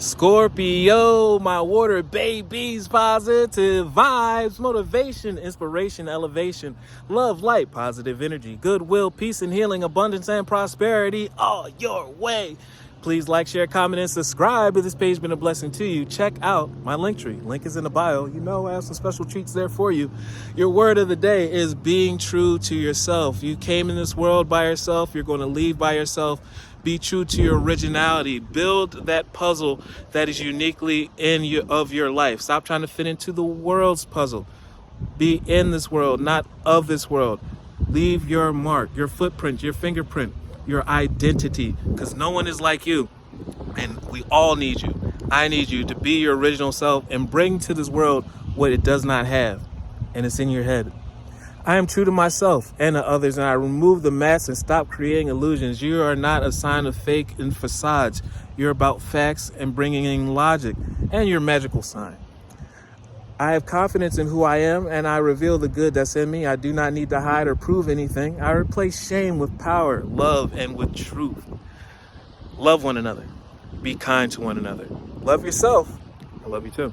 Scorpio, my water babies, positive vibes, motivation, inspiration, elevation, love, light, positive energy, goodwill, peace and healing, abundance and prosperity all your way. Please like, share, comment, and subscribe if this page has been a blessing to you. Check out my LinkTree. Link is in the bio. You know I have some special treats there for you. Your word of the day is being true to yourself. You came in this world by yourself. You're going to leave by yourself. Be true to your originality. Build that puzzle that is uniquely of your life. Stop trying to fit into the world's puzzle. Be in this world, not of this world. Leave your mark, your footprint, your fingerprint, your identity, because no one is like you. And we all need you. I need you to be your original self and bring to this world what it does not have. And it's in your head. I am true to myself and to others, and I remove the masks and stop creating illusions. You are not a sign of fake and facades. You're about facts and bringing in logic, and your magical sign. I have confidence in who I am, and I reveal the good that's in me. I do not need to hide or prove anything. I replace shame with power, love, and with truth. Love one another. Be kind to one another. Love yourself. I love you too.